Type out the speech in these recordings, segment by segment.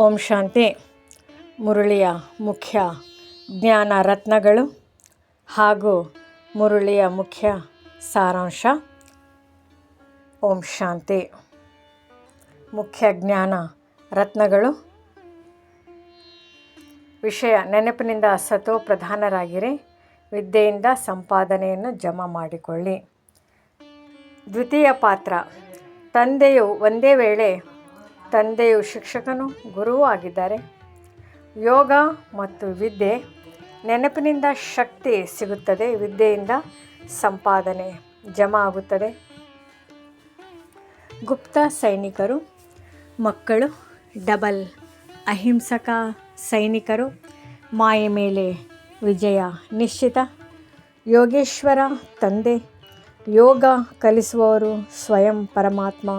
ಓಂ ಶಾಂತಿ. ಮುರಳಿಯ ಮುಖ್ಯ ಜ್ಞಾನ ರತ್ನಗಳು ಹಾಗೂ ಮುರಳಿಯ ಮುಖ್ಯ ಸಾರಾಂಶ. ಓಂ ಶಾಂತಿ. ಮುಖ್ಯ ಜ್ಞಾನ ರತ್ನಗಳು. ವಿಷಯ: ನೆನಪಿನಿಂದ ಸತೋ ಪ್ರಧಾನರಾಗಿರಿ, ವಿದ್ಯೆಯಿಂದ ಸಂಪಾದನೆಯನ್ನು ಜಮಾ ಮಾಡಿಕೊಳ್ಳಿ. ದ್ವಿತೀಯ ಪಾತ್ರ: ತಂದೆಯು ಒಂದೇ ವೇಳೆ ತಂದೆಯು ಶಿಕ್ಷಕನೂ ಗುರುವೂ ಆಗಿದ್ದಾರೆ. ಯೋಗ ಮತ್ತು ವಿದ್ಯೆ. ನೆನಪಿನಿಂದ ಶಕ್ತಿ ಸಿಗುತ್ತದೆ, ವಿದ್ಯೆಯಿಂದ ಸಂಪಾದನೆ ಜಮಾ ಆಗುತ್ತದೆ. ಗುಪ್ತ ಸೈನಿಕರು ಮಕ್ಕಳು, ಡಬಲ್ ಅಹಿಂಸಕ ಸೈನಿಕರು. ಮಾಯೆ ಮೇಲೆ ವಿಜಯ ನಿಶ್ಚಿತ. ಯೋಗೇಶ್ವರ ತಂದೆ. ಯೋಗ ಕಲಿಸುವವರು ಸ್ವಯಂ ಪರಮಾತ್ಮ.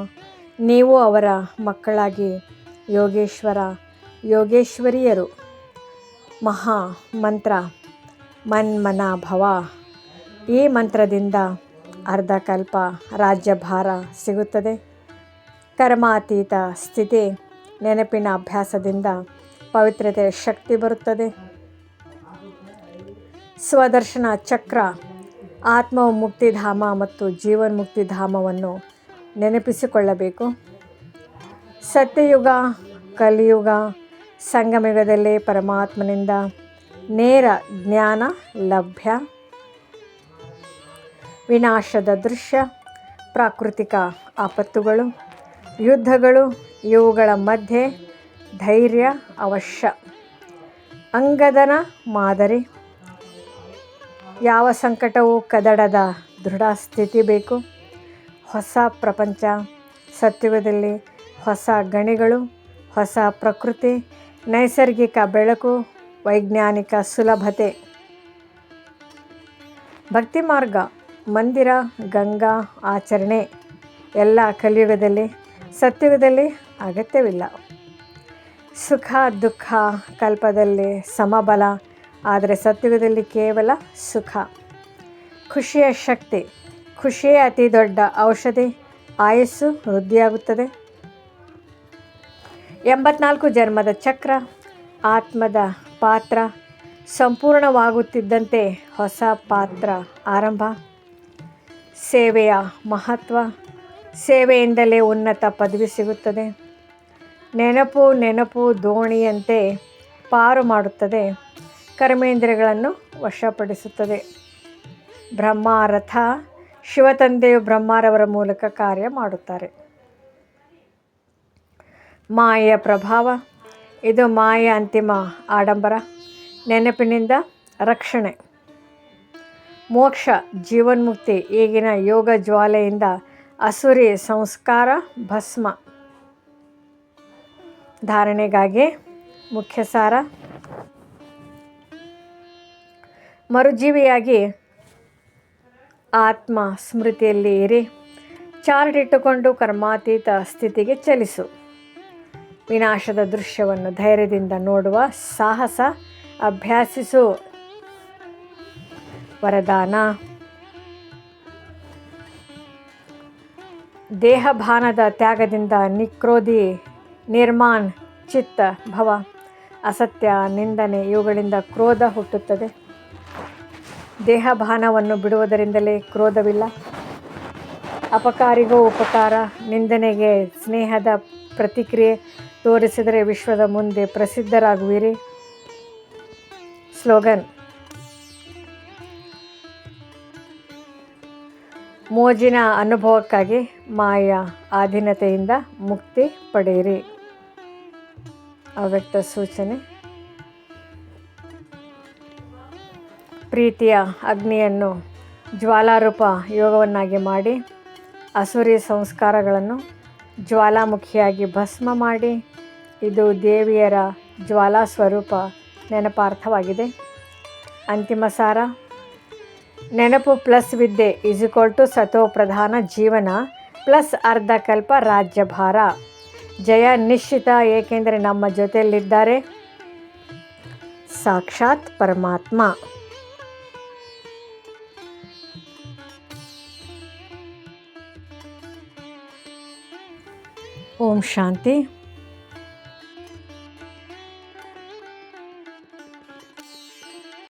ನೀವು ಅವರ ಮಕ್ಕಳಾಗಿ ಯೋಗೇಶ್ವರ ಯೋಗೇಶ್ವರಿಯರು. ಮಹಾ ಮಂತ್ರ ಮನ್ಮನ ಭವ. ಈ ಮಂತ್ರದಿಂದ ಅರ್ಧಕಲ್ಪ ರಾಜ್ಯಭಾರ ಸಿಗುತ್ತದೆ. ಕರ್ಮಾತೀತ ಸ್ಥಿತಿ. ನೆನಪಿನ ಅಭ್ಯಾಸದಿಂದ ಪವಿತ್ರತೆಯ ಶಕ್ತಿ ಬರುತ್ತದೆ. ಸ್ವದರ್ಶನ ಚಕ್ರ. ಆತ್ಮವು ಮುಕ್ತಿಧಾಮ ಮತ್ತು ಜೀವನ್ಮುಕ್ತಿಧಾಮವನ್ನು ನೆನಪಿಸಿಕೊಳ್ಳಬೇಕು. ಸತ್ಯಯುಗ, ಕಲಿಯುಗ, ಸಂಗಮಯುಗದಲ್ಲೇ ಪರಮಾತ್ಮನಿಂದ ನೇರ ಜ್ಞಾನ ಲಭ್ಯ. ವಿನಾಶದ ದೃಶ್ಯ. ಪ್ರಾಕೃತಿಕ ಆಪತ್ತುಗಳು, ಯುದ್ಧಗಳು, ಇವುಗಳ ಮಧ್ಯೆ ಧೈರ್ಯ ಅವಶ್ಯ. ಅಂಗದನ ಮಾದರಿ. ಯಾವ ಸಂಕಟವೂ ಕದಡದ ದೃಢ ಸ್ಥಿತಿ ಬೇಕು. ಹೊಸ ಪ್ರಪಂಚ. ಸತ್ಯುಗದಲ್ಲಿ ಹೊಸ ಗಣಿಗಳು, ಹೊಸ ಪ್ರಕೃತಿ, ನೈಸರ್ಗಿಕ ಬೆಳಕು, ವೈಜ್ಞಾನಿಕ ಸುಲಭತೆ. ಭಕ್ತಿ ಮಾರ್ಗ. ಮಂದಿರ, ಗಂಗಾ ಆಚರಣೆ ಎಲ್ಲ ಕಲಿಯುಗದಲ್ಲಿ. ಸತ್ಯುಗದಲ್ಲಿ ಅಗತ್ಯವಿಲ್ಲ. ಸುಖ ದುಃಖ ಕಲ್ಪದಲ್ಲಿ ಸಮಬಲ, ಆದರೆ ಸತ್ಯುಗದಲ್ಲಿ ಕೇವಲ ಸುಖ. ಖುಷಿಯ ಶಕ್ತಿ. ಖುಷಿಯೇ ಅತಿ ದೊಡ್ಡ ಔಷಧಿ. ಆಯಸ್ಸು ವೃದ್ಧಿಯಾಗುತ್ತದೆ. 84 ಜನ್ಮದ ಚಕ್ರ. ಆತ್ಮದ ಪಾತ್ರ ಸಂಪೂರ್ಣವಾಗುತ್ತಿದ್ದಂತೆ ಹೊಸ ಪಾತ್ರ ಆರಂಭ. ಸೇವೆಯ ಮಹತ್ವ. ಸೇವೆಯಿಂದಲೇ ಉನ್ನತ ಪದವಿ ಸಿಗುತ್ತದೆ. ನೆನಪು ದೋಣಿಯಂತೆ ಪಾರು ಮಾಡುತ್ತದೆ. ಕರ್ಮೇಂದ್ರಿಯಗಳನ್ನು ವಶಪಡಿಸುತ್ತದೆ. ಬ್ರಹ್ಮರಥ. ಶಿವತಂದೆಯು ಬ್ರಹ್ಮರವರ ಮೂಲಕ ಕಾರ್ಯ ಮಾಡುತ್ತಾರೆ. ಮಾಯೆಯ ಪ್ರಭಾವ. ಇದು ಮಾಯೆಯ ಅಂತಿಮ ಆಡಂಬರ. ನೆನಪಿನಿಂದ ರಕ್ಷಣೆ. ಮೋಕ್ಷ, ಜೀವನ್ಮುಕ್ತಿ. ಈಗಿನ ಯೋಗ ಜ್ವಾಲೆಯಿಂದ ಅಸುರಿ ಸಂಸ್ಕಾರ ಭಸ್ಮ. ಧಾರಣೆಗಾಗಿ ಮುಖ್ಯ ಸಾರ: ಮರುಜೀವಿಯಾಗಿ ಆತ್ಮ ಸ್ಮೃತಿಯಲ್ಲಿ ಇರಿ. ಚಾರ್ಟ್ ಇಟ್ಟುಕೊಂಡು ಕರ್ಮಾತೀತ ಸ್ಥಿತಿಗೆ ಚಲಿಸು. ವಿನಾಶದ ದೃಶ್ಯವನ್ನು ಧೈರ್ಯದಿಂದ ನೋಡುವ ಸಾಹಸ ಅಭ್ಯಾಸಿಸು. ವರದಾನ: ದೇಹಭಾನದ ತ್ಯಾಗದಿಂದ ನಿಕ್ರೋಧಿ ನಿರ್ಮಾನ್ ಚಿತ್ತ ಭವ. ಅಸತ್ಯ, ನಿಂದನೆ ಇವುಗಳಿಂದ ಕ್ರೋಧ ಹುಟ್ಟುತ್ತದೆ. ದೇಹಭಾನವನ್ನು ಬಿಡುವುದರಿಂದಲೇ ಕ್ರೋಧವಿಲ್ಲ. ಅಪಕಾರಿಗೂ ಉಪಕಾರ, ನಿಂದನೆಗೆ ಸ್ನೇಹದ ಪ್ರತಿಕ್ರಿಯೆ ತೋರಿಸಿದರೆ ವಿಶ್ವದ ಮುಂದೆ ಪ್ರಸಿದ್ಧರಾಗುವಿರಿ. ಸ್ಲೋಗನ್: ಮೋಜಿನ ಅನುಭವಕ್ಕಾಗಿ ಮಾಯೆಯ ಅಧೀನತೆಯಿಂದ ಮುಕ್ತಿ ಪಡೆಯಿರಿ. ಅವ್ಯಕ್ತ ಸೂಚನೆ: ಪ್ರೀತಿಯ ಅಗ್ನಿಯನ್ನು ಜ್ವಾಲಾರೂಪ ಯೋಗವನ್ನಾಗಿ ಮಾಡಿ ಅಸುರಿ ಸಂಸ್ಕಾರಗಳನ್ನು ಜ್ವಾಲಾಮುಖಿಯಾಗಿ ಭಸ್ಮ ಮಾಡಿ. ಇದು ದೇವಿಯರ ಜ್ವಾಲಾ ಸ್ವರೂಪ ನೆನಪಾರ್ಥವಾಗಿದೆ. ಅಂತಿಮ ಸಾರ: ನೆನಪು ಪ್ಲಸ್ ವಿದ್ಯೆ = ಸತೋ ಪ್ರಧಾನ ಜೀವನ ಪ್ಲಸ್ ಅರ್ಧಕಲ್ಪ ರಾಜ್ಯಭಾರ. ಜಯ ನಿಶ್ಚಿತ, ಏಕೆಂದರೆ ನಮ್ಮ ಜೊತೆಯಲ್ಲಿದ್ದಾರೆ ಸಾಕ್ಷಾತ್ ಪರಮಾತ್ಮ. ಓಂ ಶಾಂತಿ.